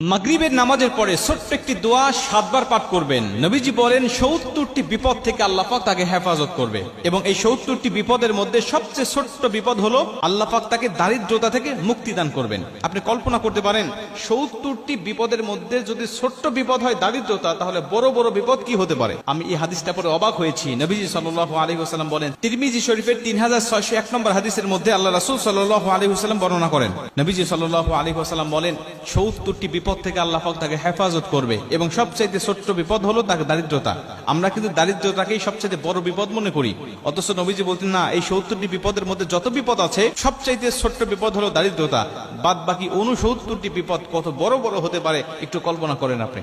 মাগরিবের নামাজের পরে ছোট্ট একটি দোয়া 7 বার পাঠ করবেন। নবীজি বলেন 70টি বিপদ থেকে আল্লাহ পাক তাকে হেফাজত করবে, এবং এই 70টি বিপদের মধ্যে সবচেয়ে ছোট্ট বিপদ হলো আল্লাহ পাক তাকে দারিদ্রতা থেকে মুক্তি দান করবেন। আপনি কল্পনা করতে পারেন 70টি বিপদের মধ্যে যদি ছোট্ট বিপদ হয় দারিদ্রতা, তাহলে বড় বড় বিপদ কি হতে পারে। আমি এই হাদিসটা পড়ে অবাক হয়েছি। নবীজি সাল্লাল্লাহু আলাইহি ওয়াসাল্লাম বলেন, তিরমিজি শরীফের 3601 নম্বর হাদিসের মধ্যে আল্লাহ রাসূল সাল্লাল্লাহু আলাইহি ওয়াসাল্লাম বর্ণনা করেন, নবীজি সাল্লাল্লাহু আলাইহি ওয়াসাল্লাম বলেন 70টি বিপদ থেকে আল্লাহ পাক তাকে হেফাজত করবে, এবং সবচাইতে ছোট্ট বিপদ হলো তাকে দারিদ্রতা। আমরা কিন্তু দারিদ্রতাকেই সবচাইতে বড় বিপদ মনে করি, অথচ নবীজি বলতেন না, এই 70টি বিপদের মধ্যে যত বিপদ আছে সবচাইতে ছোট্ট বিপদ হলো দারিদ্রতা। বাদ বাকি 69টি বিপদ কত বড় বড় হতে পারে একটু কল্পনা করেন আপনি।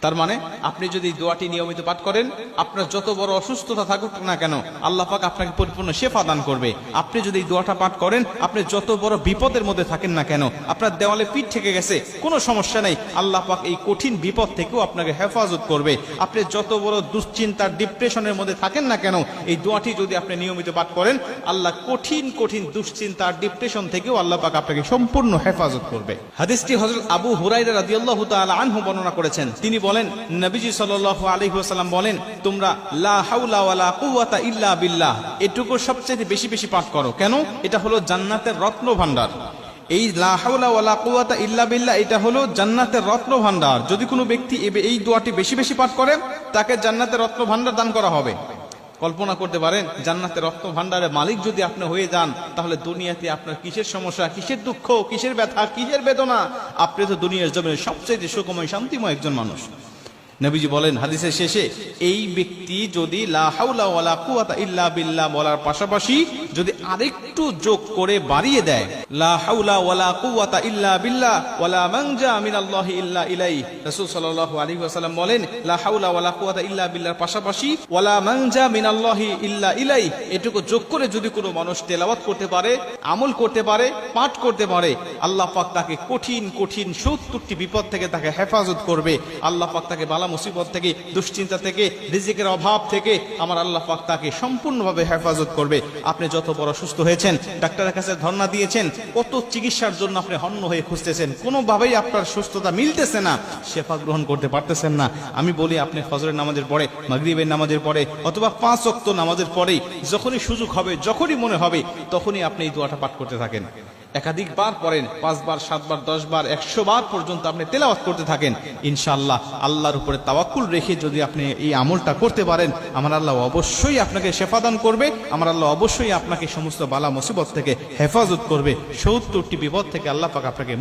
তার মানে আপনি যদি দোয়াটি নিয়মিত পাঠ করেন, আপনার যত বড় অসুস্থতা থাকুক না কেন আল্লাহ পাক আপনাকে পরিপূর্ণ শেফা দান করবে। আপনি যদি এই দোয়াটা পাঠ করেন, আপনি যত বড় বিপদের মধ্যে থাকেন না কেন, আপনার দেওয়ালে পিঠ থেকে গেছে কোনো সমস্যা নেই, আল্লাহ পাক এই কঠিন বিপদ থেকেও আপনাকে হেফাজত করবে। আপনি যত বড় দুশ্চিন্তার ডিপ্রেশনের মধ্যে থাকেন না কেন, এই দোয়াটি যদি আপনি নিয়মিত পাঠ করেন, আল্লাহ কঠিন কঠিন দুশ্চিন্তার ডিপ্রেশন থেকেও আল্লাহ পাক আপনাকে সম্পূর্ণ হেফাজত করবে। হাদিসটি হযরত আবু হুরায়রা রাদিয়াল্লাহু তাআলা আনহু বর্ণনা করেছেন। তিনি বলেন, নবীজি সাল্লাল্লাহু আলাইহি ওয়াসাল্লাম বলেন, তোমরা লা হাওলা ওয়ালা কুওয়াতা ইল্লা বিল্লাহ এটুকু সবচেয়ে বেশি বেশি পাঠ করো। কেন? এটা হলো জান্নাতের রত্ন ভান্ডার। এই লা হাওলা ওয়ালা কুওয়াতা ইল্লা বিল্লাহ এটা হলো জান্নাতের রত্ন ভান্ডার। যদি কোনো ব্যক্তি এই দোয়াটি বেশি বেশি পাঠ করে, তাকে জান্নাতের রত্ন ভান্ডার দান করা হবে। কল্পনা করতে পারেন, জান্নাতের রত্ন ভান্ডারের মালিক যদি আপনি হয়ে যান, তাহলে দুনিয়াতে আপনার কিসের সমস্যা, কিসের দুঃখ, কিসের ব্যথা, কিসের বেদনা, আপনি তো দুনিয়ার জমিনে সবচেয়ে সুখময় শান্তিময় একজন মানুষ। নবীজি বলেন হাদিসের শেষে, এই ব্যক্তি যদি লা হাওলা ওয়ালা কুওয়াতা ইল্লা বিল্লাহ বলার পাশাপাশি যদি আরেকটু যোগ করে বাড়িয়ে দেয়, লা হাওলা ওয়ালা কুওয়াতা ইল্লা বিল্লাহ ওয়ালা মানজা মিনাল্লাহি ইল্লা ইলাইহি, রাসূল সাল্লাল্লাহু আলাইহি ওয়াসাল্লাম বলেন লা হাওলা ওয়ালা কুওয়াতা ইল্লা বিল্লাহর পাশাপাশি ওয়ালা মানজা মিনাল্লাহি ইল্লা ইলাইহি এটুকু যোগ করে যদি কোনো মানুষ তেলাওয়াত করতে পারে, আমল করতে পারে, পাঠ করতে পারে, আল্লাহ পাক তাকে কঠিন কঠিন 70টি বিপদ থেকে তাকে হেফাজত করবে। আল্লাহ পাক তাকে বালা মুসিবত থেকে, দুশ্চিন্তা থেকে, রিজিকের অভাব থেকে আমার আল্লাহ পাক তাকে সম্পূর্ণভাবে হেফাজত করবে। আপনি যত বড় সুস্থ হয়েছেন, ডাক্তারের কাছে ধর্ণা দিয়েছেন, কত চিকিৎসার জন্য আপনি হন্য হয়ে খুঁজতেছেন, কোনোভাবেই আপনার সুস্থতা মিলতেছে না, শেফা গ্রহণ করতে পারতেছেন না, আমি বলি আপনি ফজরের নামাজের পরে, মাগরিবের নামাজের পরে, অথবা 5 ওয়াক্ত নামাজের পরেই যখনই সুযোগ হবে, যখনই মনে হবে, তখনই আপনি এই দোয়াটা পাঠ করতে থাকেন। একাধিক বার পড়েন, 5 বার, 7 বার, 10 বার, 100 বার পর্যন্ত আপনি তেলাওয়াত করতে থাকেন। ইনশাআল্লাহ আল্লাহর উপরে তাওয়াক্কুল রেখে যদি আপনি এই আমলটা করতে পারেন, আমার আল্লাহ অবশ্যই আপনাকে শেফা দান করবে। আমার আল্লাহ অবশ্যই আপনাকে সমস্ত বালা মুসিবত থেকে হেফাজত করবে। 70টি বিপদ থেকে আল্লাহ পাক আপনাকে